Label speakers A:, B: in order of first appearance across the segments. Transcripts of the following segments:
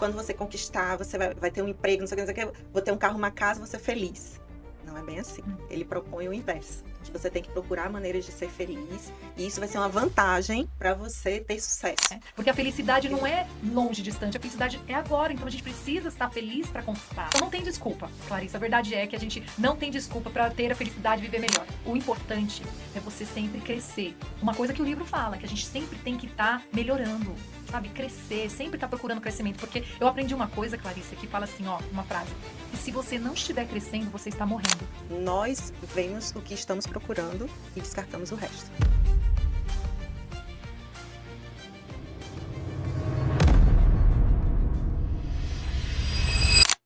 A: quando você conquistar, você vai ter um emprego, não sei o que, vou ter um carro, uma casa, vou ser feliz. Não é bem assim. Ele propõe o inverso. Você tem que procurar maneiras de ser feliz e isso vai ser uma vantagem para você ter sucesso.
B: Porque a felicidade não é longe, distante, a felicidade é agora, então a gente precisa estar feliz para conquistar. Então não tem desculpa, Clarissa, a verdade é que a gente não tem desculpa para ter a felicidade e viver melhor. O importante é você sempre crescer. Uma coisa que o livro fala, que a gente sempre tem que estar melhorando, sabe? Crescer, sempre estar procurando crescimento, porque eu aprendi uma coisa, Clarissa, que fala assim, ó, uma frase, que se você não estiver crescendo, você está morrendo.
A: Nós vemos o que estamos procurando e descartamos o resto.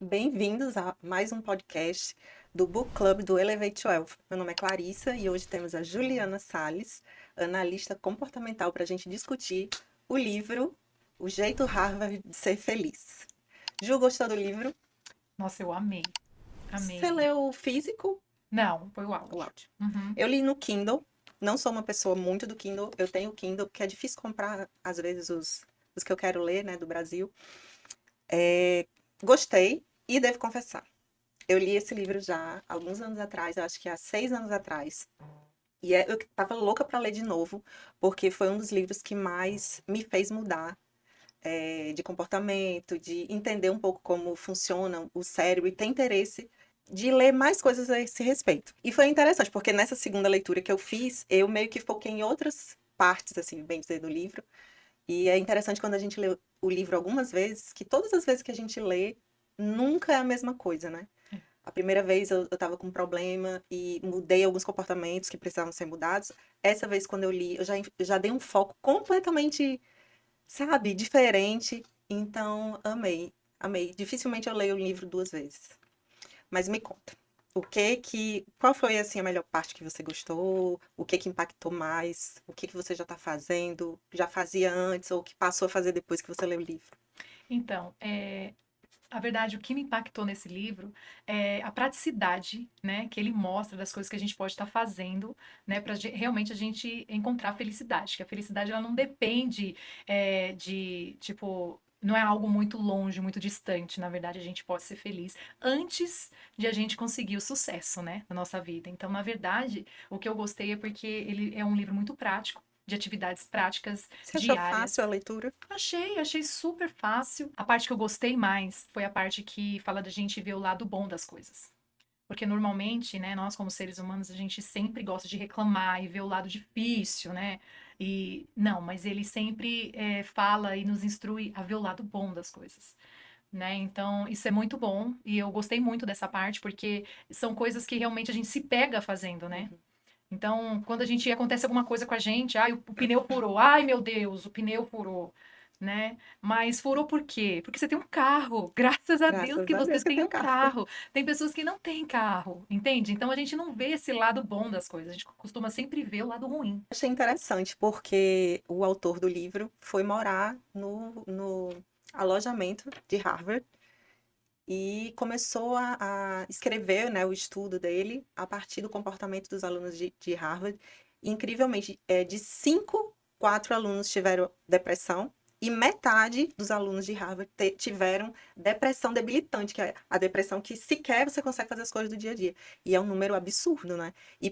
A: Bem-vindos a mais um podcast do Book Club do Elevate Wealth. Meu nome é Clarissa e hoje temos a Juliana Salles, analista comportamental, para a gente discutir o livro O Jeito Harvard de Ser Feliz. Ju, gostou do livro?
B: Nossa, eu amei. Amei.
A: Você leu o físico?
B: Não, foi o áudio.
A: O áudio.
B: Uhum.
A: Eu li no Kindle. Não sou uma pessoa muito do Kindle. Eu tenho o Kindle, porque é difícil comprar, às vezes, os que eu quero ler, né, do Brasil. Gostei e devo confessar. Eu li esse livro já há alguns anos atrás, eu acho que há 6 anos atrás. E eu tava louca para ler de novo, porque foi um dos livros que mais me fez mudar de comportamento, de entender um pouco como funciona o cérebro e ter interesse de ler mais coisas a esse respeito. E foi interessante, porque nessa segunda leitura que eu fiz, eu meio que foquei em outras partes, assim, bem dizer, do livro. E é interessante quando a gente lê o livro algumas vezes, que todas as vezes que a gente lê, nunca é a mesma coisa, né? A primeira vez eu tava com um problema e mudei alguns comportamentos que precisavam ser mudados. Essa vez, quando eu li, eu já dei um foco completamente, sabe, diferente. Então, amei, amei. Dificilmente eu leio o livro 2 vezes. Mas me conta, qual foi, assim, a melhor parte que você gostou? O que impactou mais? O que você já tá fazendo? Já fazia antes ou que passou a fazer depois que você leu o livro?
B: Então, a verdade, o que me impactou nesse livro é a praticidade, né, que ele mostra das coisas que a gente pode estar fazendo, né, para realmente a gente encontrar felicidade. Que a felicidade ela não depende tipo, não é algo muito longe, muito distante. Na verdade, a gente pode ser feliz antes de a gente conseguir o sucesso, né, na nossa vida. Então, na verdade, o que eu gostei é porque ele é um livro muito prático, de atividades práticas
A: Você achou
B: diárias.
A: fácil a leitura?
B: Achei super fácil. A parte que eu gostei mais foi a parte que fala da gente ver o lado bom das coisas. Porque normalmente, né, nós como seres humanos, a gente sempre gosta de reclamar e ver o lado difícil, né? E não, mas ele sempre fala e nos instrui a ver o lado bom das coisas. Né? Então, isso é muito bom e eu gostei muito dessa parte porque são coisas que realmente a gente se pega fazendo, né? Então, quando a gente acontece alguma coisa com a gente, ai, o pneu furou, ai meu Deus, o pneu furou, né? Mas furou por quê? Porque você tem um carro. Graças a Deus
A: Graças
B: que
A: a
B: você
A: Deus que eu
B: tem
A: tenho
B: um
A: carro.
B: carro. Tem pessoas que não têm carro, entende? Então a gente não vê esse lado bom das coisas. A gente costuma sempre ver o lado ruim.
A: Achei interessante, porque o autor do livro foi morar no alojamento de Harvard e começou a escrever, né, o estudo dele a partir do comportamento dos alunos de Harvard. E, incrivelmente, de 5, 4 alunos tiveram depressão e metade dos alunos de Harvard tiveram depressão debilitante, que é a depressão que sequer você consegue fazer as coisas do dia a dia. E é um número absurdo, né? E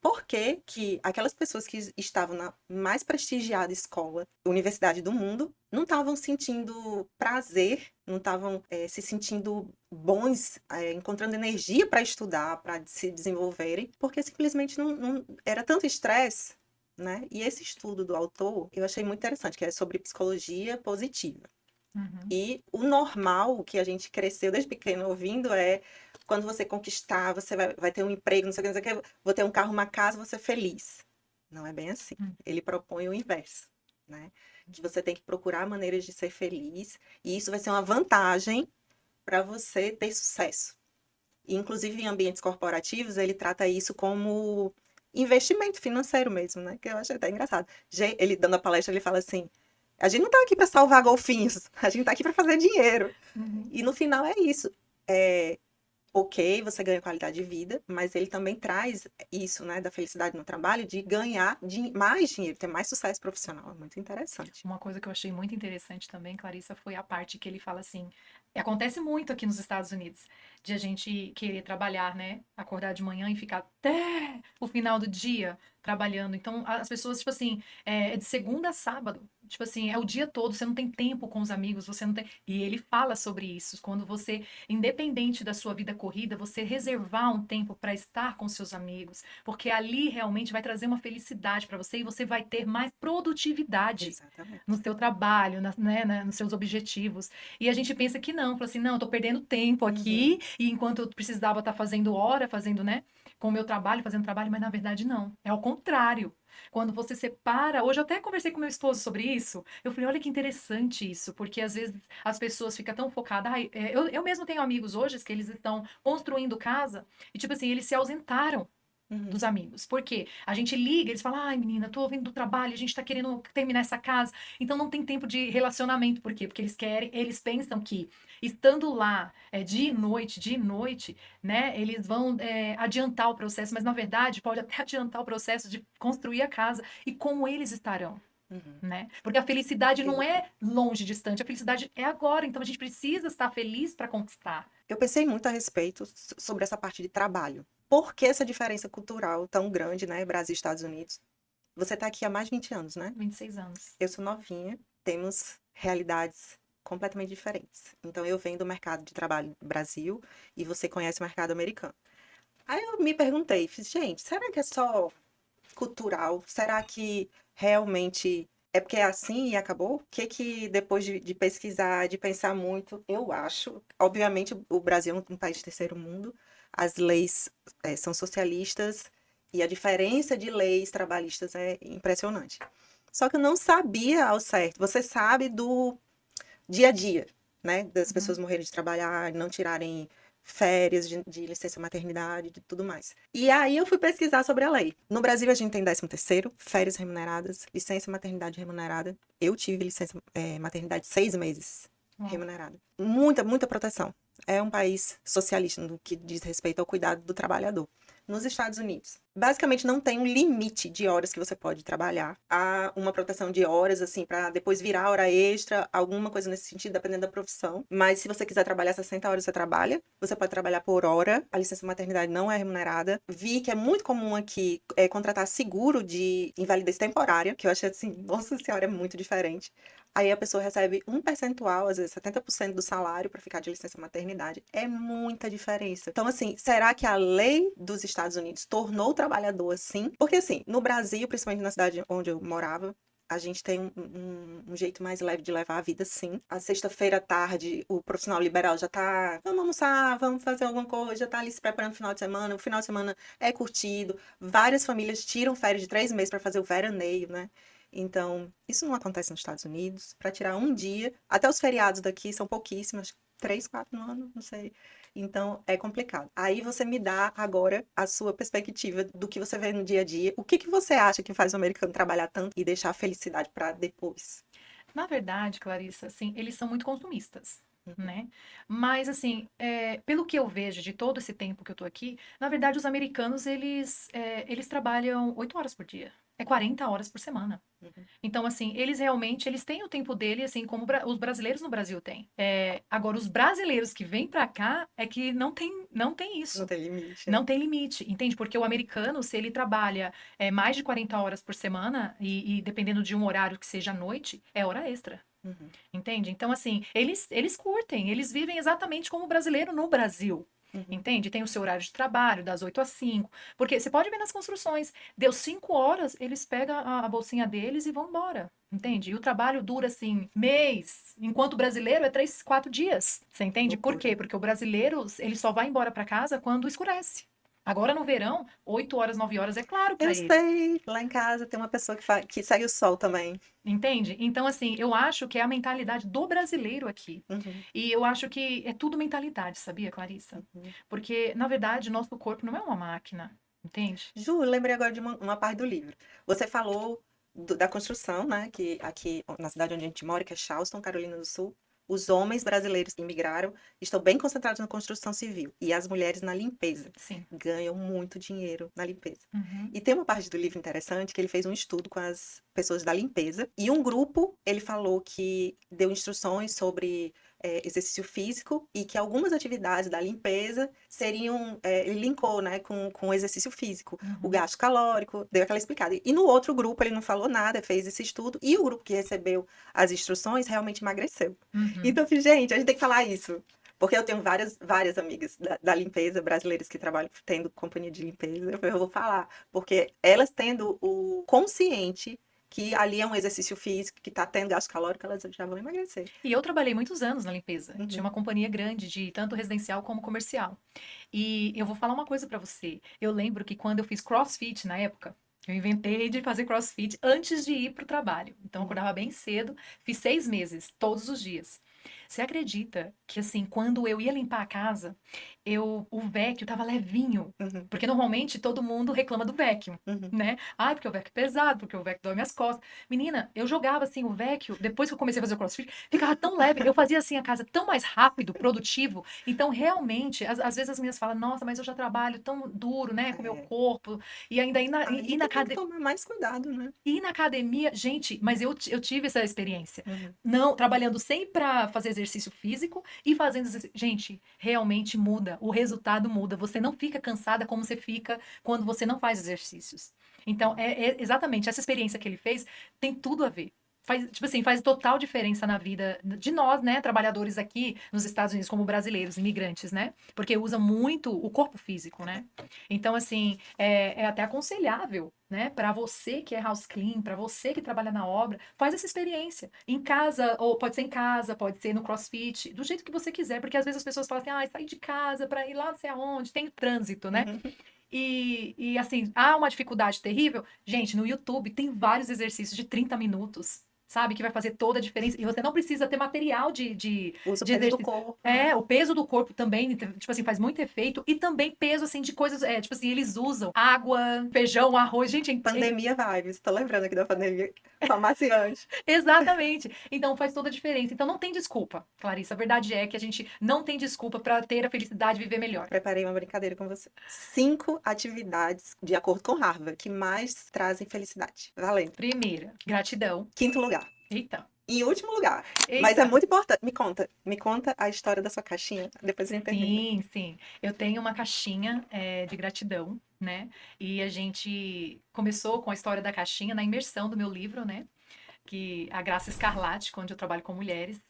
A: por que que aquelas pessoas que estavam na mais prestigiada escola, universidade do mundo, não estavam sentindo prazer, não estavam se sentindo bons, encontrando energia para estudar, para se desenvolverem, porque simplesmente não era tanto estresse, né? E esse estudo do autor eu achei muito interessante, que é sobre psicologia positiva.
B: Uhum.
A: E o normal, o que a gente cresceu desde pequeno ouvindo é quando você conquistar, você vai ter um emprego, não sei o que, não sei o que, vou ter um carro, uma casa, vou ser feliz. Não é bem assim. Ele propõe o inverso, né? Que você tem que procurar maneiras de ser feliz e isso vai ser uma vantagem para você ter sucesso. E, inclusive, em ambientes corporativos, ele trata isso como investimento financeiro mesmo, né? Que eu achei até engraçado. Ele dando a palestra, ele fala assim: a gente não tá aqui para salvar golfinhos, a gente tá aqui para fazer dinheiro.
B: Uhum.
A: E no final é isso. É, ok, você ganha qualidade de vida, mas ele também traz isso, né, da felicidade no trabalho, de ganhar mais dinheiro, ter mais sucesso profissional. É muito interessante.
B: Uma coisa que eu achei muito interessante também, Clarissa, foi a parte que ele fala assim, acontece muito aqui nos Estados Unidos, de a gente querer trabalhar, né? Acordar de manhã e ficar até o final do dia trabalhando. Então, as pessoas, tipo assim, é de segunda a sábado. Tipo assim, é o dia todo, você não tem tempo com os amigos, você não tem. E ele fala sobre isso, quando você, independente da sua vida corrida, você reservar um tempo para estar com seus amigos, porque ali realmente vai trazer uma felicidade para você e você vai ter mais produtividade no
A: Exatamente.
B: seu trabalho, nos seus objetivos. E a gente pensa que não, fala assim, não, eu tô perdendo tempo
A: Uhum,
B: aqui, e enquanto eu precisava estar fazendo hora, fazendo, né, com o meu trabalho, fazendo trabalho, mas na verdade não. É ao contrário. Quando você separa, hoje eu até conversei com meu esposo sobre isso. Eu falei, olha que interessante isso, porque às vezes as pessoas ficam tão focadas. Ai, eu mesmo tenho amigos hoje que eles estão construindo casa e, tipo assim, eles se ausentaram
A: uhum,
B: dos amigos. Por quê? A gente liga, eles falam, ai, menina, tô vindo do trabalho, a gente tá querendo terminar essa casa. Então não tem tempo de relacionamento. Por quê? Porque eles querem, eles pensam que estando lá de noite, né, eles vão adiantar o processo, mas na verdade pode até adiantar o processo de construir a casa e como eles estarão.
A: uhum.
B: Né? Porque a felicidade não
A: Eu,
B: é longe, distante, a felicidade é agora. Então a gente precisa estar feliz para conquistar.
A: eu pensei muito a respeito sobre essa parte de trabalho. Por que essa diferença cultural tão grande, né, Brasil e Estados Unidos? Você está aqui há mais de 20 anos, né?
B: 26 anos.
A: Eu sou novinha, temos realidades completamente diferentes. Então, eu venho do mercado de trabalho do Brasil e você conhece o mercado americano. Aí eu me perguntei, fiz, gente, será que é só cultural? Será que realmente é porque é assim e acabou? O que que depois de pesquisar, de pensar muito, eu acho, obviamente o Brasil é um país de terceiro mundo, as leis são socialistas e a diferença de leis trabalhistas é impressionante. Só que eu não sabia ao certo. Você sabe do dia a dia, né? Das
B: Uhum.
A: pessoas morrerem de trabalhar, não tirarem férias de licença maternidade, de tudo mais. E aí eu fui pesquisar sobre a lei. No Brasil a gente tem 13º, férias remuneradas, licença maternidade remunerada. Eu tive licença maternidade 6 meses
B: Ó,
A: remunerada. Muita, muita proteção. É um país socialista no que diz respeito ao cuidado do trabalhador. Nos Estados Unidos, basicamente não tem um limite de horas que você pode trabalhar. Há uma proteção de horas, assim, para depois virar hora extra, alguma coisa nesse sentido, dependendo da profissão. Mas se você quiser trabalhar 60 horas, você trabalha. Você pode trabalhar por hora. A licença maternidade não é remunerada. Vi que é muito comum aqui contratar seguro de invalidez temporária, que eu achei assim, nossa senhora, é muito diferente. Aí a pessoa recebe um percentual, às vezes 70% do salário para ficar de licença maternidade. É muita diferença. Então, assim, será que a lei dos Estados Unidos tornou o trabalhador assim? Porque, assim, no Brasil, principalmente na cidade onde eu morava, a gente tem um jeito mais leve de levar a vida, sim. A sexta-feira à tarde, o profissional liberal já tá, vamos almoçar, vamos fazer alguma coisa, já tá ali se preparando pro final de semana. O final de semana é curtido. Várias famílias tiram férias de 3 meses para fazer o veraneio, né? Então, isso não acontece nos Estados Unidos. Para tirar um dia, até os feriados daqui são pouquíssimos, 3, 4 no ano, não sei. Então, é complicado. Aí você me dá agora a sua perspectiva do que você vê no dia a dia. O que que você acha que faz o americano trabalhar tanto e deixar a felicidade para depois?
B: na verdade, Clarissa, assim, eles são muito consumistas,
A: Uhum,
B: né? Mas, assim, pelo que eu vejo de todo esse tempo que eu tô aqui, na verdade, os americanos, eles trabalham 8 horas por dia. É 40 horas por semana.
A: uhum.
B: Então, assim, eles realmente, eles têm o tempo dele, assim, como os brasileiros no Brasil têm. Agora, os brasileiros que vêm pra cá é que não tem
A: Não
B: isso.
A: tem limite,
B: Não
A: né?
B: tem limite, entende? Porque o americano, se ele trabalha mais de 40 horas por semana, e dependendo de um horário que seja à noite, é hora extra.
A: Uhum,
B: Entende? Então, assim, eles curtem, eles vivem exatamente como o brasileiro no Brasil.
A: uhum.
B: Entende? Tem o seu horário de trabalho, das 8 às 5. Porque você pode ver nas construções, deu 5 horas, eles pegam a bolsinha deles e vão embora. Entende? E o trabalho dura, assim, mês, enquanto o brasileiro é 3, 4 dias. Você entende? Por
A: Loucura.
B: quê? Porque o brasileiro, ele só vai embora para casa quando escurece. Agora no verão, 8 horas, 9 horas é claro
A: Eu
B: para ele.
A: sei, lá em casa tem uma pessoa que segue o sol também.
B: Entende? Então, assim, eu acho que é a mentalidade do brasileiro aqui.
A: Uhum,
B: E eu acho que é tudo mentalidade, sabia, Clarissa?
A: uhum.
B: Porque, na verdade, nosso corpo não é uma máquina, entende?
A: Ju, eu lembrei agora de uma parte do livro. Você falou da construção, né? Que aqui na cidade onde a gente mora, que é Charleston, Carolina do Sul, os homens brasileiros que imigraram estão bem concentrados na construção civil e as mulheres na limpeza.
B: Sim.
A: Ganham muito dinheiro na limpeza.
B: Uhum.
A: E tem uma parte do livro interessante que ele fez um estudo com as pessoas da limpeza. E um grupo, ele falou que deu instruções sobre exercício físico e que algumas atividades da limpeza seriam, ele linkou, né, com o exercício físico. O
B: Uhum.
A: gasto calórico, deu aquela explicada. E no outro grupo ele não falou nada, fez esse estudo, e o grupo que recebeu as instruções realmente emagreceu.
B: Uhum.
A: Então, eu falei, gente, a gente tem que falar isso. Porque eu tenho várias amigas da limpeza brasileiras que trabalham tendo companhia de limpeza. Eu vou falar. Porque elas tendo o consciente que ali é um exercício físico, que tá tendo gasto calórico, elas já vão emagrecer.
B: E eu trabalhei muitos anos na limpeza. Tinha
A: Uhum.
B: uma companhia grande de tanto residencial como comercial. E eu vou falar uma coisa pra você. Eu lembro que quando eu fiz CrossFit na época, eu inventei de fazer CrossFit antes de ir pro trabalho. Então eu acordava bem cedo, fiz 6 meses, todos os dias. Você acredita que assim, quando eu ia limpar a casa, o vacuum tava levinho?
A: Uhum.
B: Porque normalmente todo mundo reclama do vacuum,
A: Uhum.
B: né? Ai, porque o vacuum é pesado, porque o vacuum dói minhas costas. Menina, eu jogava assim o vacuum, depois que eu comecei a fazer o CrossFit, ficava tão leve, eu fazia assim a casa tão mais rápido, produtivo. Então, realmente, às vezes as meninas falam, nossa, mas eu já trabalho tão duro, né, com o meu
A: É.
B: corpo, e ainda
A: Aí tem que tomar mais cuidado, né?
B: ir na academia, gente, mas eu tive essa experiência.
A: Uhum.
B: Não, trabalhando sempre para fazer exercício físico e fazendo gente, realmente muda, o resultado muda. Você não fica cansada como você fica quando você não faz exercícios. Então, é exatamente essa experiência que ele fez tem tudo a ver. Faz, tipo assim, faz total diferença na vida de nós, né, trabalhadores aqui nos Estados Unidos, como brasileiros, imigrantes, né? Porque usa muito o corpo físico, né? Então, assim, é até aconselhável, né, para você que é house clean, para você que trabalha na obra, faz essa experiência. Em casa, ou pode ser em casa, pode ser no CrossFit, do jeito que você quiser, porque às vezes as pessoas falam assim, ah, sai de casa para ir lá não sei aonde, tem trânsito, né?
A: Uhum.
B: E assim, há uma dificuldade terrível. Gente, no YouTube tem vários exercícios de 30 minutos, sabe? Que vai fazer toda a diferença. E você não precisa ter material
A: Usa o
B: de
A: peso do
B: exercício.
A: corpo, né?
B: É, o peso do corpo também, tipo assim, faz muito efeito. E também peso, assim, de coisas, tipo assim, eles usam água, feijão, arroz. Gente,
A: Pandemia vibes. Tô lembrando aqui da pandemia farmaciante.
B: exatamente. Então faz toda a diferença. Então não tem desculpa, Clarissa. A verdade é que a gente não tem desculpa para ter a felicidade e viver melhor.
A: Preparei uma brincadeira com você. 5 atividades, de acordo com Harvard, que mais trazem felicidade. Valendo.
B: Primeira, gratidão.
A: Quinto lugar.
B: Eita,
A: Em último lugar. Mas é
B: eita.
A: muito importante. Me conta a história da sua caixinha. Depois a gente termina.
B: Sim, sim. Eu tenho uma caixinha de gratidão, né? E a gente começou com a história da caixinha na imersão do meu livro, né? Que a Graça Escarlate, onde eu trabalho com mulheres.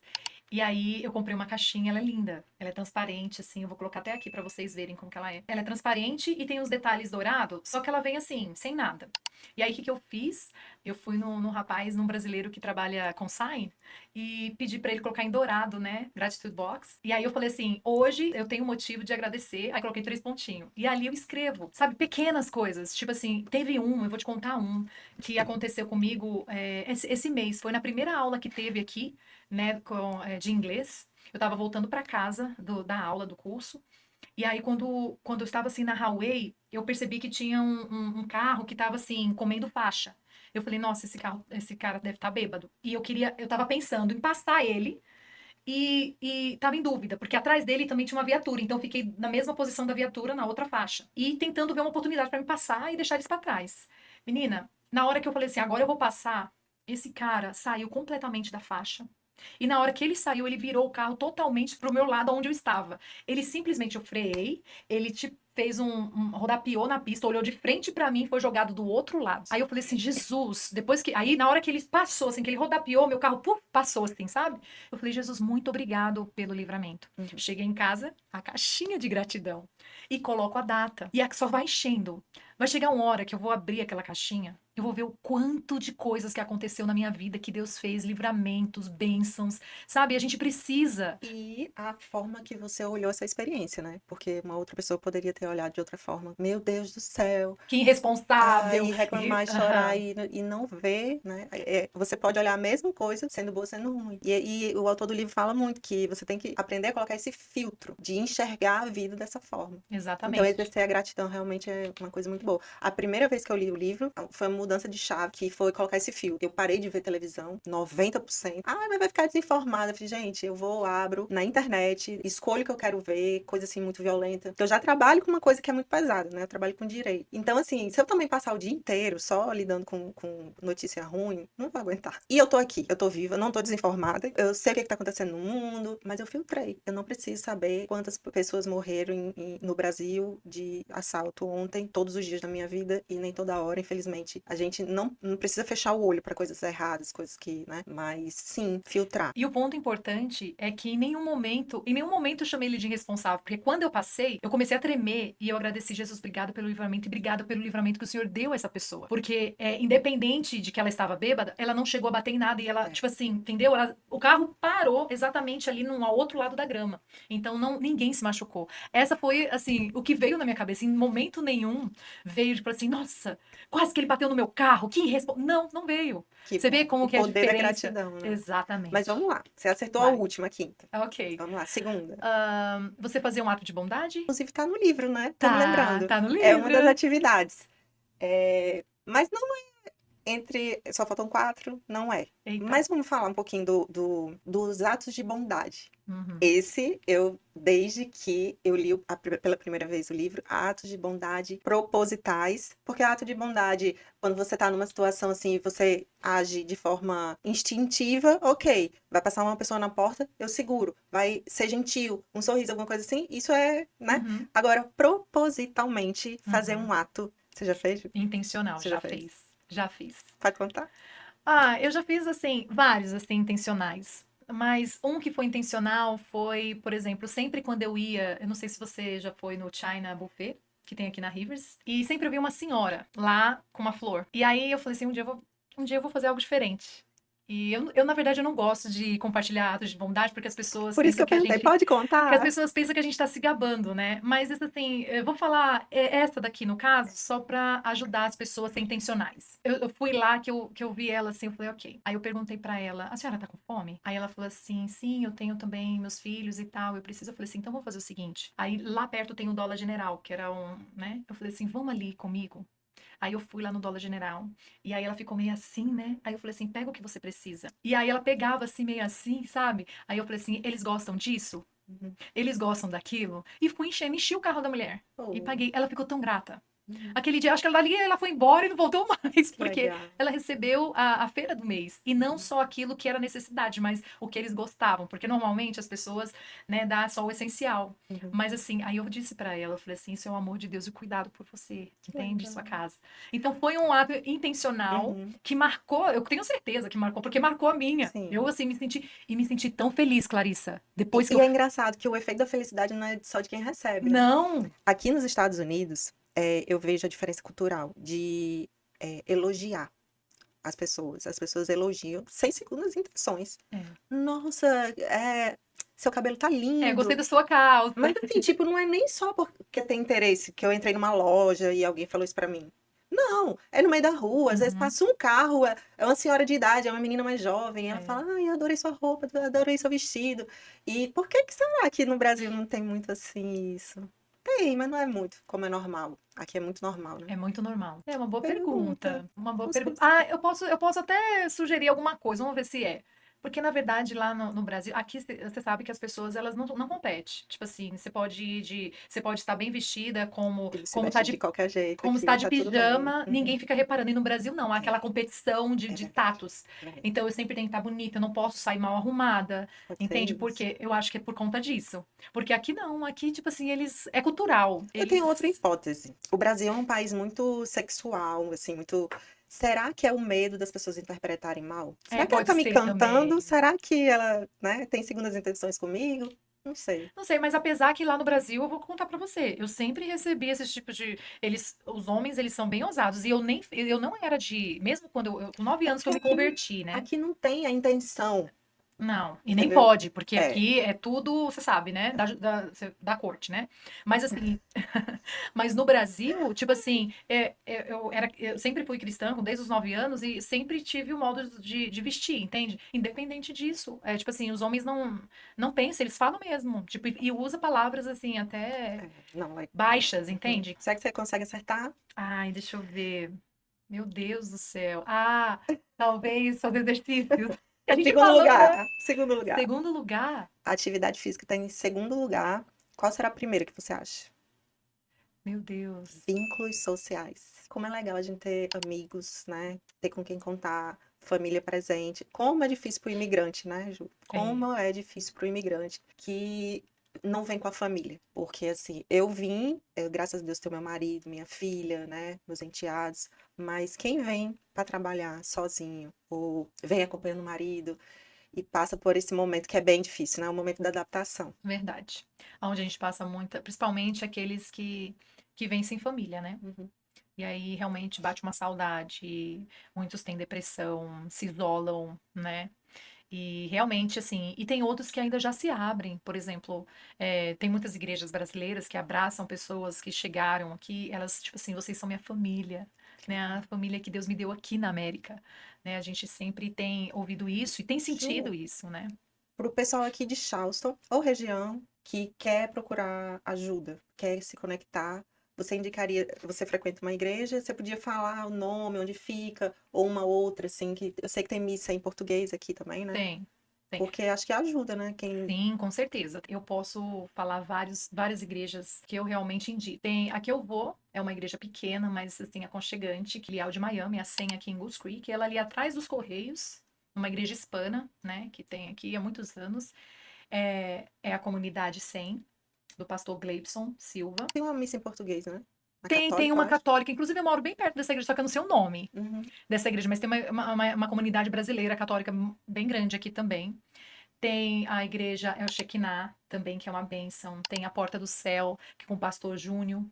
B: E aí eu comprei uma caixinha, ela é linda. Ela é transparente, assim, eu vou colocar até aqui pra vocês verem como que ela é. Ela é transparente e tem os detalhes dourados, só que ela vem assim, sem nada. E aí o que que eu fiz? Eu fui num rapaz, num brasileiro que trabalha com sign e pedi pra ele colocar em dourado, né? Gratitude box. E aí eu falei assim: hoje eu tenho um motivo de agradecer. Aí coloquei 3 pontinhos. E ali eu escrevo, sabe, pequenas coisas. Tipo assim, teve eu vou te contar que aconteceu comigo esse mês. Foi na primeira aula que teve aqui, né, de inglês. Eu tava voltando para casa da aula do curso. E aí, quando eu estava assim na highway, eu percebi que tinha um carro que estava assim, comendo faixa. Eu falei, nossa, esse cara deve estar bêbado. E eu tava pensando em passar ele e tava em dúvida, porque atrás dele também tinha uma viatura. Então, eu fiquei na mesma posição da viatura, na outra faixa. E tentando ver uma oportunidade para me passar e deixar eles para trás. Menina, na hora que eu falei assim, agora eu vou passar, esse cara saiu completamente da faixa. E na hora que ele saiu, ele virou o carro totalmente pro meu lado, onde eu estava. Ele simplesmente, eu freiei, ele fez rodapiou na pista, olhou de frente pra mim e foi jogado do outro lado. Aí eu falei assim, Jesus, depois que. Aí na hora que ele passou, assim, que ele rodapiou, meu carro passou, assim, sabe? Eu falei, Jesus, muito obrigado pelo livramento.
A: Uhum.
B: Cheguei em casa, a caixinha de gratidão. E coloco a data. E a que só vai enchendo. Vai chegar uma hora que eu vou abrir aquela caixinha, eu vou ver o quanto de coisas que aconteceu na minha vida, que Deus fez, livramentos, bênçãos, sabe? A gente precisa.
A: E a forma que você olhou essa experiência, né? Porque uma outra pessoa poderia ter olhado de outra forma. Meu Deus do céu.
B: Que irresponsável.
A: E reclamar, e chorar
B: Aham.
A: e não ver, né? Você pode olhar a mesma coisa, sendo boa, sendo ruim. E o autor do livro fala muito que você tem que aprender a colocar esse filtro de enxergar a vida dessa forma. Então,
B: Exatamente.
A: exercer a gratidão realmente é uma coisa muito boa. for. A primeira vez que eu li o livro foi uma mudança de chave, que foi colocar esse fio. Eu parei de ver televisão, 90%. Ah, mas vai ficar desinformada. Eu falei, gente, eu vou, abro na internet, escolho o que eu quero ver, coisa assim muito violenta. Eu já trabalho com uma coisa que é muito pesada, né? Eu trabalho com direito. Então, assim, se eu também passar o dia inteiro só lidando com notícia ruim, não vou aguentar. E eu tô aqui, eu tô viva, não tô desinformada. Eu sei o que tá acontecendo no mundo, mas eu filtrei. Eu não preciso saber quantas pessoas morreram no Brasil de assalto ontem, todos os dias da minha vida, e nem toda hora, infelizmente. A gente não precisa fechar o olho pra coisas erradas, coisas que, né? Mas sim, filtrar.
B: E o ponto importante é que em nenhum momento eu chamei ele de irresponsável, porque quando eu passei, eu comecei a tremer e eu agradeci Jesus, obrigado pelo livramento e obrigado pelo livramento que o Senhor deu a essa pessoa. Porque, independente de que ela estava bêbada, ela não chegou a bater em nada e ela,
A: É.
B: tipo assim, entendeu? O carro parou exatamente ali no outro lado da grama. Então, ninguém se machucou. Essa foi, assim, o que veio na minha cabeça. Em momento nenhum veio, tipo assim, nossa, quase que ele bateu no meu carro, que irresponsável. Não veio.
A: Que
B: Você vê
A: bom.
B: como
A: O
B: que é a
A: poder da
B: diferença?
A: gratidão, né? Mas
B: Exatamente.
A: vamos lá. Você acertou a
B: Vai.
A: última, a quinta.
B: Ok.
A: Vamos lá, segunda.
B: Você fazia um ato de bondade?
A: Inclusive tá no livro, né? Tô me
B: Tá,
A: lembrando.
B: tá no
A: É uma
B: livro.
A: das atividades. Mas não é entre. Só faltam quatro, não é.
B: Eita.
A: Mas vamos falar um pouquinho dos atos de bondade.
B: Uhum.
A: Esse, desde que eu li pela primeira vez o livro, atos de bondade propositais, porque ato de bondade, quando você tá numa situação assim, você age de forma instintiva, ok, vai passar uma pessoa na porta, eu seguro, vai ser gentil, um sorriso, alguma coisa assim, isso é, né?
B: Uhum.
A: Agora, propositalmente, fazer
B: Uhum.
A: um ato, você já fez?
B: Intencional,
A: Você já
B: já
A: fez?
B: fez. Já fiz.
A: Pode contar?
B: Eu já fiz, assim, vários, assim, intencionais. Mas um que foi intencional foi, por exemplo, sempre quando eu não sei se você já foi no China Buffet, que tem aqui na Rivers, e sempre eu vi uma senhora lá com uma flor. E aí eu falei assim, um dia eu vou fazer algo diferente. E na verdade, eu não gosto de compartilhar atos de bondade, porque
A: Por isso que eu perguntei, pode
B: que as
A: contar?
B: pessoas pensam que a gente está se gabando, né? Mas, assim, eu vou falar essa daqui, no caso, só para ajudar as pessoas a ser intencionais. Eu fui lá, que eu vi ela assim, eu falei, ok. Aí eu perguntei para ela, a senhora tá com fome? Aí ela falou assim, sim, eu tenho também meus filhos e tal, eu preciso. Eu falei assim, então vamos fazer o seguinte. Aí lá perto tem o Dólar General, que era né? Eu falei assim, vamos ali comigo. Aí eu fui lá no Dólar General. E aí ela ficou meio assim, né? Aí eu falei assim: pega o que você precisa. E aí ela pegava assim, meio assim, sabe? Aí eu falei assim: eles gostam disso?
A: Uhum.
B: Eles gostam daquilo? E fui enchi o carro da mulher. E
A: Oh,
B: paguei. Ela ficou tão grata.
A: uhum.
B: Aquele dia, acho que ela ali ela foi embora e não voltou mais,
A: Que
B: porque
A: legal.
B: ela recebeu a feira do mês. E não
A: Uhum.
B: só aquilo que era necessidade, mas o que eles gostavam. Porque normalmente as pessoas, né, dá só o essencial.
A: Uhum.
B: Mas assim, aí eu disse pra ela, eu falei assim, isso é o amor de Deus e o cuidado por você,
A: Que
B: entende?
A: legal.
B: Sua casa. Então foi um ato intencional
A: Uhum.
B: que marcou, eu tenho certeza que marcou, porque marcou a minha.
A: Sim.
B: Eu assim me senti tão feliz, Clarissa, depois que
A: E
B: eu
A: é engraçado que o efeito da felicidade não é só de quem recebe, né?
B: não,
A: Aqui nos Estados Unidos, eu vejo a diferença cultural de elogiar as pessoas. As pessoas elogiam sem segundas intenções.
B: é,
A: Nossa, seu cabelo tá
B: gostei
A: lindo.
B: da sua causa.
A: Mas assim, tipo, não é nem só porque tem interesse que eu entrei numa loja e alguém falou isso pra mim. Não, é no meio da rua, às vezes
B: Uhum,
A: passa um carro, é uma senhora de idade, é uma menina mais jovem, e ela
B: é.
A: fala, ai, eu adorei sua roupa, eu adorei seu vestido. E por que que será que no Brasil não tem muito assim isso? Tem, mas não é muito, como é normal. Aqui é muito normal, né?
B: É muito normal. É uma boa
A: Pergunta,
B: pergunta. Uma boa
A: com
B: pergunta.
A: certeza.
B: Eu posso até sugerir alguma coisa. Vamos ver se é. Porque, na verdade, lá no Brasil, aqui você sabe que as pessoas, elas não competem. Tipo assim, você pode estar bem vestida
A: Eles se
B: como tá
A: vestem de
B: de,
A: qualquer jeito
B: como está
A: aqui,
B: de
A: tá tudo bem.
B: pijama,
A: Uhum.
B: ninguém fica reparando. E no Brasil, não. Há
A: É,
B: aquela competição
A: é
B: de
A: verdade,
B: status.
A: é verdade.
B: Então, eu sempre tenho que estar bonita. Eu não posso sair mal arrumada.
A: Pode ser
B: Entende?
A: isso.
B: Porque eu acho que é por conta disso. Porque aqui não. Aqui, tipo assim, eles... É cultural.
A: Eu tenho outra
B: Eles...
A: hipótese. O Brasil é um país muito sexual, assim, muito. Será que é o medo das pessoas interpretarem mal? Será que ela
B: pode
A: tá me
B: ser
A: cantando?
B: também.
A: Será que ela, né, tem segundas intenções comigo? Não sei.
B: Não sei, mas apesar que lá no Brasil, eu vou contar pra você, eu sempre recebi esses tipos de, os homens, eles são bem ousados, e eu não era de, mesmo quando com 9
A: É
B: anos que
A: porque
B: eu me converti, né?
A: aqui não tem a intenção
B: Não, e nem
A: entendeu?
B: pode, porque
A: É,
B: aqui é tudo, você sabe, né? Da corte, né? Mas assim, mas no Brasil, tipo assim, eu sempre fui cristã desde os 9 anos e sempre tive o modo de vestir, entende? Independente disso. É tipo assim, os homens não pensam, eles falam mesmo. Tipo, e usa palavras assim, até
A: não, é.
B: baixas,
A: Uhum.
B: entende?
A: Será que você consegue acertar?
B: Ai, deixa eu ver. Meu Deus do céu. Ah, talvez fazer exercícios. Que a gente
A: Segundo
B: falou, né?
A: lugar. Segundo lugar.
B: Segundo lugar.
A: A atividade física está em segundo lugar. Qual será a primeira que você acha?
B: Meu Deus.
A: Vínculos sociais. Como é legal a gente ter amigos, né? Ter com quem contar, família presente. Como é difícil para o imigrante, né, Ju?
B: É,
A: Como é difícil para o imigrante que não vem com a família. Porque, assim, eu vim, graças a Deus, tenho meu marido, minha filha, né? Meus enteados. Mas quem vem para trabalhar sozinho, ou vem acompanhando o marido, e passa por esse momento que é bem difícil, né? O momento da adaptação.
B: verdade. Onde a gente passa muita, principalmente aqueles que vêm sem família, né?
A: Uhum.
B: E aí realmente bate uma saudade, muitos têm depressão, se isolam, né? E realmente, assim, e tem outros que ainda já se abrem, por exemplo, tem muitas igrejas brasileiras que abraçam pessoas que chegaram aqui, elas, tipo assim, vocês são minha família,
A: Que
B: né? A
A: legal.
B: família que Deus me deu aqui na América, né? A gente sempre tem ouvido isso e tem
A: Ju,
B: sentido isso, né?
A: para o pessoal aqui de Charleston ou região que quer procurar ajuda, quer se conectar, você indicaria, você frequenta uma igreja, você podia falar o nome, onde fica, ou uma outra, assim, que eu sei que tem missa em português aqui também, né?
B: Tem, tem.
A: Porque acho que ajuda, né? Quem.
B: Sim, com certeza. Eu posso falar várias igrejas que eu realmente indico. Tem, a que eu vou é uma igreja pequena, mas assim, aconchegante, que é a de Miami, a Senha aqui em Goose Creek. Ela ali atrás dos Correios, uma igreja hispana, né, que tem aqui há muitos anos. É a comunidade 100, do pastor Gleibson Silva.
A: Tem uma missa em português, né? Na
B: Tem
A: católica, eu
B: uma
A: acho.
B: católica, inclusive eu moro bem perto dessa igreja, só que eu não sei o nome
A: Uhum.
B: dessa igreja, mas tem uma comunidade brasileira católica bem grande aqui também. Tem a igreja El Shekinah, também, que é uma bênção. Tem a Porta do Céu, que é com o pastor Júnior.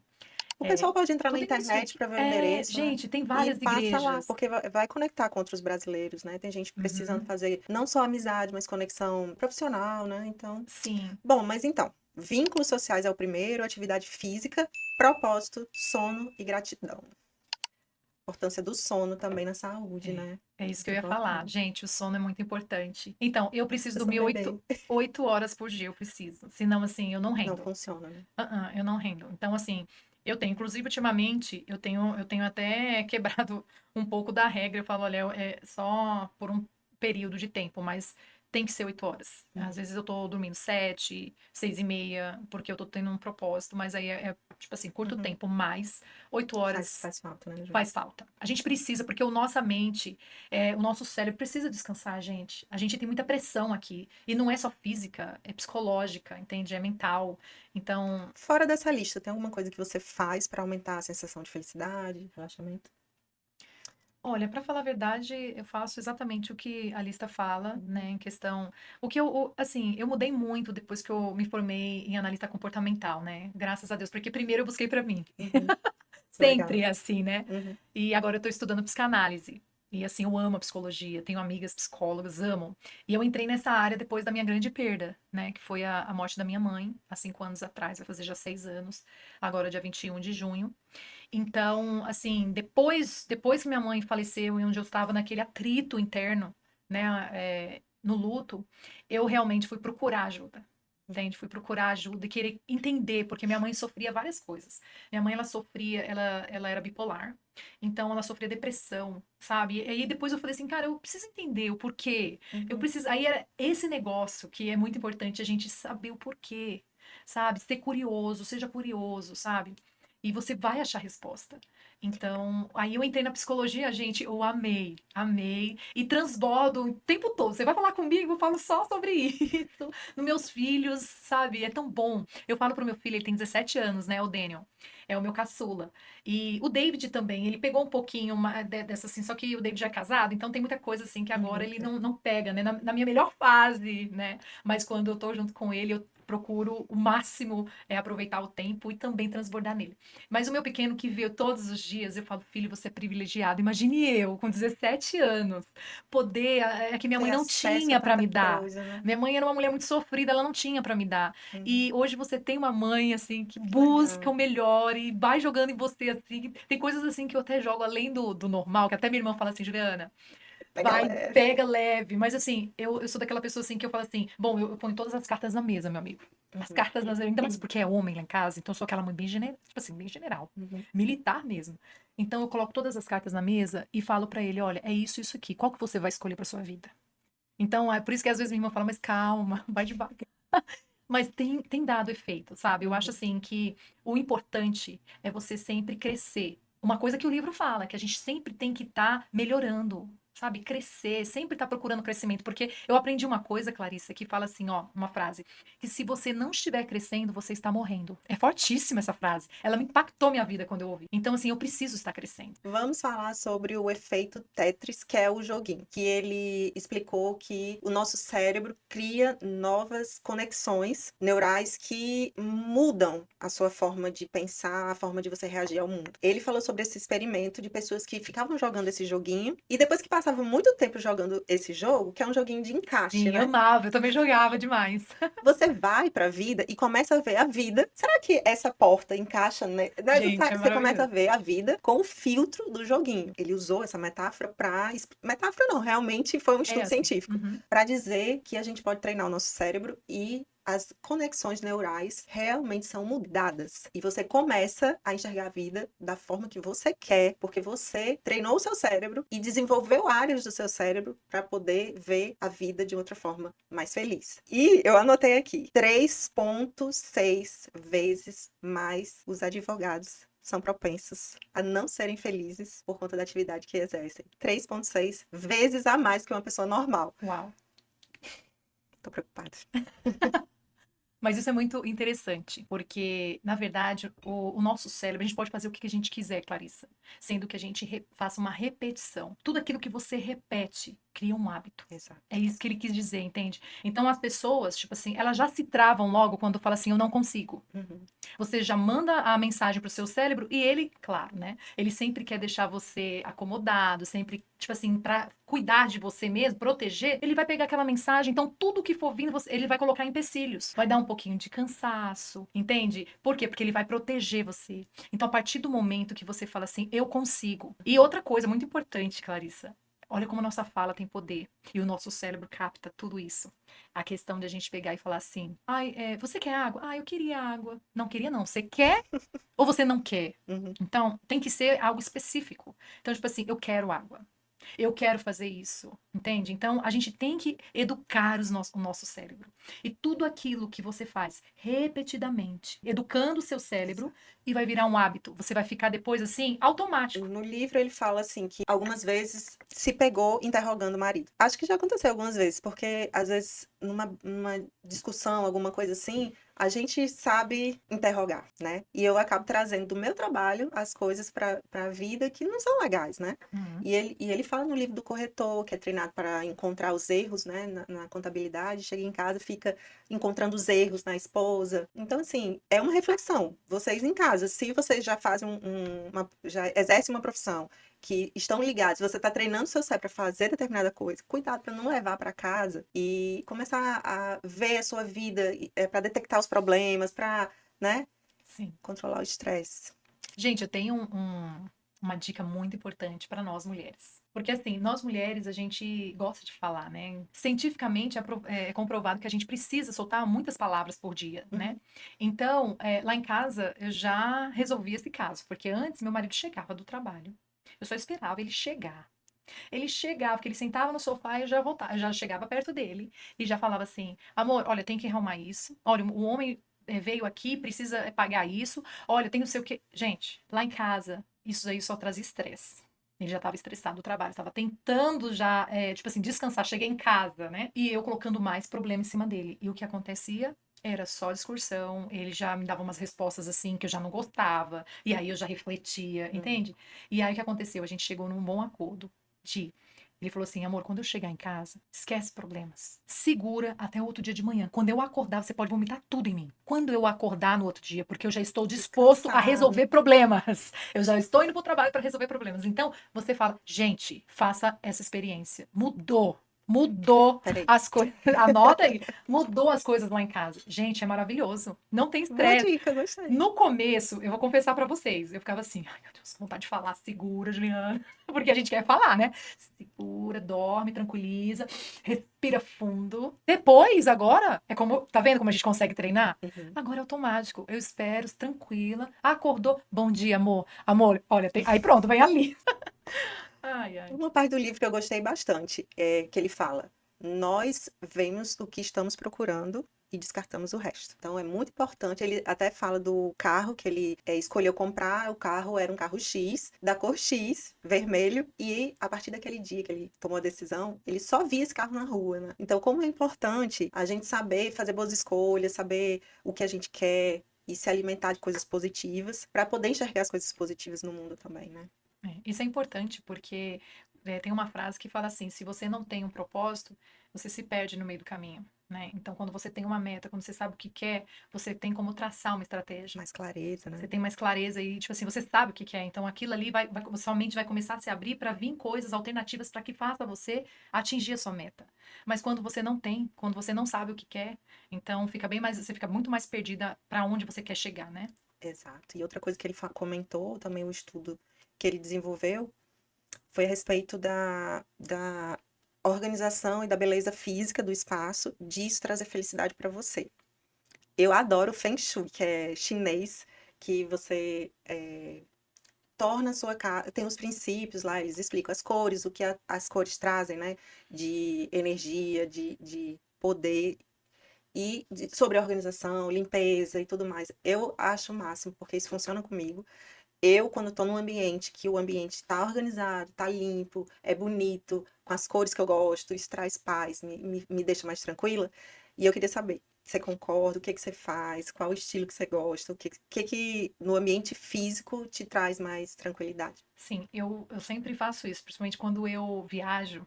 A: O pessoal pode entrar na
B: Tudo isso.
A: internet para ver o endereço, né?
B: Gente, tem
A: E
B: várias
A: passa lá,
B: igrejas.
A: porque vai conectar com outros brasileiros, né? Tem gente precisando
B: Uhum,
A: fazer não só amizade, mas conexão profissional, né? Então,
B: sim.
A: bom, mas então, vínculos sociais é o primeiro, atividade física, propósito, sono e gratidão. Importância do sono também na saúde,
B: É,
A: né?
B: é isso que
A: Muito
B: eu ia falar.
A: importante.
B: Gente, o sono é muito importante. Então, eu preciso
A: Você
B: dormir
A: também bem.
B: 8 horas por dia, eu preciso. Senão, assim, eu não
A: Não
B: rendo.
A: funciona, né?
B: Eu não rendo. Então, assim, eu tenho, inclusive, ultimamente, eu tenho até quebrado um pouco da regra. Eu falo, olha, é só por um período de tempo, mas tem que ser 8 horas. Às
A: Uhum.
B: vezes eu tô dormindo 7, 6h30, porque eu tô tendo um propósito, mas aí tipo assim, curto
A: Uhum.
B: tempo, mas 8 horas
A: Faz falta, né, Ju?
B: faz falta. A gente precisa, porque o nossa mente, o nosso cérebro precisa descansar, gente. A gente tem muita pressão aqui. E não é só física, é psicológica, entende? É mental. Então,
A: Fora dessa lista, tem alguma coisa que você faz para aumentar a sensação de felicidade, relaxamento?
B: olha, para falar a verdade, eu faço exatamente o que a lista fala, né,
A: Uhum.
B: em questão, assim, eu mudei muito depois que eu me formei em analista comportamental, né? Graças a Deus, porque primeiro eu busquei para mim.
A: Uhum.
B: Sempre
A: Legal.
B: é assim, né?
A: Uhum.
B: E agora eu tô estudando psicanálise. E assim, eu amo a psicologia, tenho amigas psicólogas, amo. E eu entrei nessa área depois da minha grande perda, né? Que foi a morte da minha mãe, há 5 anos atrás, vai fazer já 6 anos, agora dia 21 de junho. Então, assim, depois que minha mãe faleceu e onde eu estava naquele atrito interno, né, no luto, eu realmente fui procurar ajuda. Entende? Fui procurar ajuda e querer entender, porque minha mãe sofria várias coisas. Minha mãe, ela sofria, ela era bipolar, então ela sofria depressão, sabe? E aí depois eu falei assim, cara, eu preciso entender o porquê. Eu
A: Uhum.
B: preciso. Aí era esse negócio que é muito importante a gente saber o porquê, sabe? Ser curioso, seja curioso, sabe? E você vai achar resposta. Então, aí eu entrei na psicologia, gente, eu amei, amei, e transbordo o tempo todo. Você vai falar comigo, eu falo só sobre isso, nos meus filhos, sabe? É tão bom. Eu falo pro meu filho, ele tem 17 anos, né, o Daniel, é o meu caçula. E o David também, ele pegou um pouquinho dessa assim, só que o David já é casado, então tem muita coisa assim que agora
A: Uhum.
B: ele não pega, né? Na minha melhor fase, né? Mas quando eu tô junto com ele, procuro o máximo aproveitar o tempo e também transbordar nele. Mas o meu pequeno que vê todos os dias, eu falo, filho, você é privilegiado. Imagine eu, com 17 anos, poder, que minha
A: Ter
B: mãe não
A: acesso a
B: tinha para
A: tanta
B: me dar.
A: coisa, né?
B: Minha mãe era uma mulher muito sofrida, ela não tinha para me dar.
A: Uhum.
B: E hoje você tem uma mãe, assim, que
A: Que
B: busca
A: legal.
B: o melhor e vai jogando em você, assim. Tem coisas, assim, que eu até jogo além do normal, que até minha irmã fala assim, Juliana,
A: Pega
B: vai,
A: leve.
B: pega leve. Mas, assim, eu sou daquela pessoa, assim, que eu falo assim, bom, eu ponho todas as cartas na mesa, meu amigo. As
A: Uhum.
B: cartas nas ainda mais porque é homem lá em casa, então eu sou aquela mãe bem general, tipo assim, bem general,
A: Uhum.
B: militar mesmo. Então eu coloco todas as cartas na mesa e falo pra ele, olha, é isso aqui. Qual que você vai escolher pra sua vida? Então é por isso que às vezes minha irmã fala, mas calma, vai devagar. Mas tem dado efeito, sabe? Eu acho
A: Uhum.
B: assim que o importante é você sempre crescer. Uma coisa que o livro fala, que a gente sempre tem que estar melhorando, sabe? Crescer, sempre estar procurando crescimento. Porque eu aprendi uma coisa, Clarissa, que fala assim, ó, uma frase, que se você não estiver crescendo, você está morrendo. É fortíssima essa frase. Ela me impactou minha vida quando eu ouvi. Então, assim, eu preciso estar crescendo.
A: Vamos falar sobre o efeito Tetris, que é o joguinho, que ele explicou que o nosso cérebro cria novas conexões neurais que mudam a sua forma de pensar, a forma de você reagir ao mundo. Ele falou sobre esse experimento de pessoas que ficavam jogando esse joguinho e depois que passavam muito tempo jogando esse jogo, que é um joguinho de encaixe,
B: Sim,
A: né?
B: amava, eu também jogava demais.
A: Você vai para a vida e começa a ver a vida. Será que essa porta encaixa, né?
B: Gente, é
A: Você começa a
B: maravilhoso.
A: ver a vida com o filtro do joguinho. Ele usou essa metáfora para. Metáfora não, realmente foi um
B: É
A: estudo
B: assim.
A: científico.
B: Uhum.
A: Para dizer que a gente pode treinar o nosso cérebro e as conexões neurais realmente são mudadas. E você começa a enxergar a vida da forma que você quer, porque você treinou o seu cérebro e desenvolveu áreas do seu cérebro para poder ver a vida de outra forma mais feliz. E eu anotei aqui: 3,6 vezes mais os advogados são propensos a não serem felizes por conta da atividade que exercem. 3,6 vezes a mais que uma pessoa normal.
B: Uau.
A: Tô preocupada.
B: Mas isso é muito interessante, porque, na verdade, o nosso cérebro, a gente pode fazer o que a gente quiser, Clarissa, sendo que a gente faça uma repetição. Tudo aquilo que você repete cria um hábito. É
A: Exato.
B: isso que ele quis dizer, entende? Então, as pessoas, tipo assim, elas já se travam logo quando fala assim, eu não consigo.
A: Uhum.
B: Você já manda a mensagem pro seu cérebro e ele, claro, né? Ele sempre quer deixar você acomodado, sempre, tipo assim, pra cuidar de você mesmo, proteger, ele vai pegar aquela mensagem, então tudo que for vindo, ele vai colocar empecilhos. Vai dar um pouquinho de cansaço, entende? Por quê? Porque ele vai proteger você. Então, a partir do momento que você fala assim, eu consigo. E outra coisa muito importante, Clarissa, olha como a nossa fala tem poder e o nosso cérebro capta tudo isso. A questão de a gente pegar e falar assim: ai, você quer água? Ah, eu queria água. Não queria, não. Você quer ou você não quer?
A: Uhum.
B: Então, tem que ser algo específico. Então, tipo assim, eu quero água. Eu quero fazer isso, entende? Então, a gente tem que educar o nosso cérebro. E tudo aquilo que você faz repetidamente, educando o seu cérebro,
A: Exato.
B: e vai virar um hábito. Você vai ficar depois assim, automático.
A: No livro ele fala assim que algumas vezes se pegou interrogando o marido. Acho que já aconteceu algumas vezes, porque às vezes numa discussão, alguma coisa assim, a gente sabe interrogar, né? E eu acabo trazendo do meu trabalho as coisas para a vida que não são legais, né?
B: Uhum.
A: E ele fala no livro do corretor, que é treinado para encontrar os erros, né, na contabilidade, chega em casa, fica encontrando os erros na esposa. Então, assim, é uma reflexão. Vocês em casa, se vocês já fazem já exercem uma profissão que estão ligados, você está treinando seu cérebro para fazer determinada coisa, cuidado para não levar para casa e começar a ver a sua vida para detectar os problemas, para, né,
B: Sim.
A: controlar o estresse.
B: Gente, eu tenho uma dica muito importante para nós mulheres. Porque, assim, nós mulheres, a gente gosta de falar, né? Cientificamente é comprovado que a gente precisa soltar muitas palavras por dia, né?
A: Uhum.
B: Então, lá em casa, eu já resolvi esse caso. Porque antes, meu marido chegava do trabalho. Eu só esperava ele chegar. Ele chegava, porque ele sentava no sofá e eu já voltava, eu já chegava perto dele e já falava assim: amor, olha, tem que arrumar isso. Olha, o homem veio aqui, precisa pagar isso. Olha, tem não sei o quê. Gente, lá em casa, isso aí só trazia estresse. Ele já estava estressado do trabalho, estava tentando já, tipo assim, descansar. Cheguei em casa, né? E eu colocando mais problema em cima dele. E o que acontecia? Era só discussão, ele já me dava umas respostas assim que eu já não gostava, e aí eu já refletia,
A: Uhum.
B: entende? E aí o que aconteceu? A gente chegou num bom acordo de Ele falou assim, amor, quando eu chegar em casa, esquece problemas. Segura até outro dia de manhã. Quando eu acordar, você pode vomitar tudo em mim. Quando eu acordar no outro dia, porque eu já estou disposto a
A: Descansado.
B: resolver problemas. Eu já estou indo pro trabalho para resolver problemas. Então, você fala, gente, faça essa experiência. Mudou. Mudou
A: Peraí.
B: as coisas. Anota aí. Mudou as coisas lá em casa. Gente, é maravilhoso. Não tem
A: Boa
B: estresse.
A: dica, gostei.
B: No começo, eu vou confessar pra vocês, eu ficava assim, ai meu Deus, vontade de falar, segura, Juliana, porque a gente quer falar, né? Segura, dorme, tranquiliza, respira fundo. Depois, agora, é como, tá vendo como a gente consegue treinar?
A: Uhum.
B: Agora é automático, eu espero, tranquila, acordou, bom dia, amor. Amor, olha, aí pronto, vem ali. Ai, ai.
A: Uma parte do livro que eu gostei bastante é que ele fala: nós vemos o que estamos procurando e descartamos o resto. Então é muito importante. Ele até fala do carro que ele escolheu comprar. O carro era um carro X, da cor X, vermelho, e a partir daquele dia que ele tomou a decisão, ele só via esse carro na rua, né? Então, como é importante a gente saber fazer boas escolhas, saber o que a gente quer e se alimentar de coisas positivas, para poder enxergar as coisas positivas no mundo também, né?
B: Isso é importante porque tem uma frase que fala assim: se você não tem um propósito, você se perde no meio do caminho, né? Então, quando você tem uma meta, quando você sabe o que quer, você tem como traçar uma estratégia.
A: Mais clareza,
B: Você
A: né?
B: tem mais clareza e, tipo assim, você sabe o que quer. Então, aquilo ali sua mente vai começar a se abrir para vir coisas alternativas para que faça você atingir a sua meta. Mas quando você não tem, quando você não sabe o que quer, então você fica muito mais perdida para onde você quer chegar, né?
A: Exato. E outra coisa que ele comentou, também o estudo que ele desenvolveu, foi a respeito da organização e da beleza física do espaço, disso trazer felicidade para você. Eu adoro o Feng Shui, que é chinês, que você torna a sua casa. Tem os princípios lá, eles explicam as cores, o que as cores trazem, né? De energia, de poder e sobre a organização, limpeza e tudo mais. Eu acho o máximo, porque isso funciona comigo. Eu, quando estou num ambiente que o ambiente está organizado, está limpo, é bonito, com as cores que eu gosto, isso traz paz, me deixa mais tranquila. E eu queria saber, você concorda? O que que você faz? Qual o estilo que você gosta? O que no ambiente físico te traz mais tranquilidade?
B: Sim, eu sempre faço isso, principalmente quando eu viajo.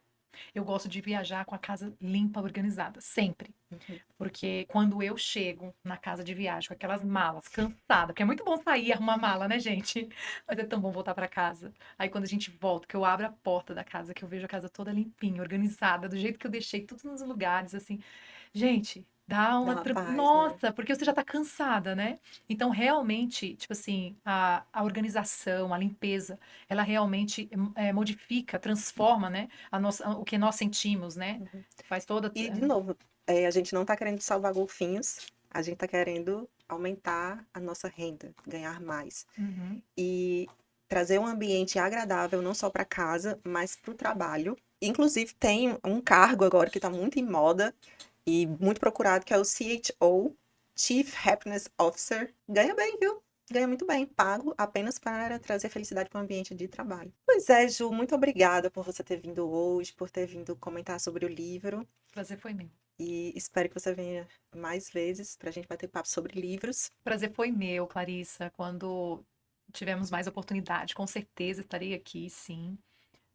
B: Eu gosto de viajar com a casa limpa, organizada, sempre.
A: Uhum.
B: Porque quando eu chego na casa de viagem com aquelas malas, cansada, porque é muito bom sair e arrumar mala, né, gente? Mas é tão bom voltar pra casa. Aí quando a gente volta, que eu abro a porta da casa, que eu vejo a casa toda limpinha, organizada, do jeito que eu deixei, tudo nos lugares, assim. Gente, dá
A: Dá
B: uma.
A: uma paz, né?
B: Nossa, porque você já tá cansada, né? Então, realmente, tipo assim, a organização, a limpeza, ela realmente modifica, transforma, né? O que nós sentimos, né?
A: Uhum.
B: Faz toda.
A: E, de novo, a gente não está querendo salvar golfinhos, a gente está querendo aumentar a nossa renda, ganhar mais.
B: Uhum.
A: E trazer um ambiente agradável não só para casa, mas para o trabalho. Inclusive, tem um cargo agora que está muito em moda e muito procurado, que é o CHO, Chief Happiness Officer. Ganha bem, viu? Ganha muito bem, pago apenas para trazer felicidade para o ambiente de trabalho. Pois é, Ju, muito obrigada por você ter vindo hoje, por ter vindo comentar sobre o livro.
B: Prazer foi meu.
A: E espero que você venha mais vezes para a gente bater papo sobre livros.
B: Prazer foi meu, Clarissa. Quando tivermos mais oportunidade, com certeza estarei aqui, sim.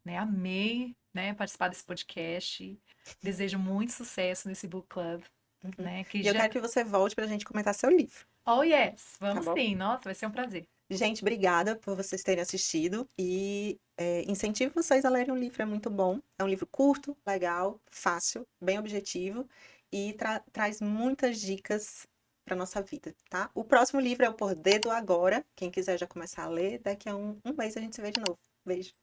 B: Né? Amei, né, participar desse podcast. Desejo muito sucesso nesse book club,
A: Uhum.
B: né? Que
A: E eu
B: já.
A: quero que você volte para a gente comentar seu livro,
B: Oh, yes!
A: tá
B: Vamos
A: bom?
B: sim. Nossa, vai ser um prazer.
A: Gente, obrigada por vocês terem assistido e incentivo vocês a lerem o livro, é muito bom. É um livro curto, legal, fácil, bem objetivo e traz muitas dicas para nossa vida, tá? O próximo livro é o Por Dedo Agora. Quem quiser já começar a ler, daqui a um mês a gente se vê de novo. Beijo.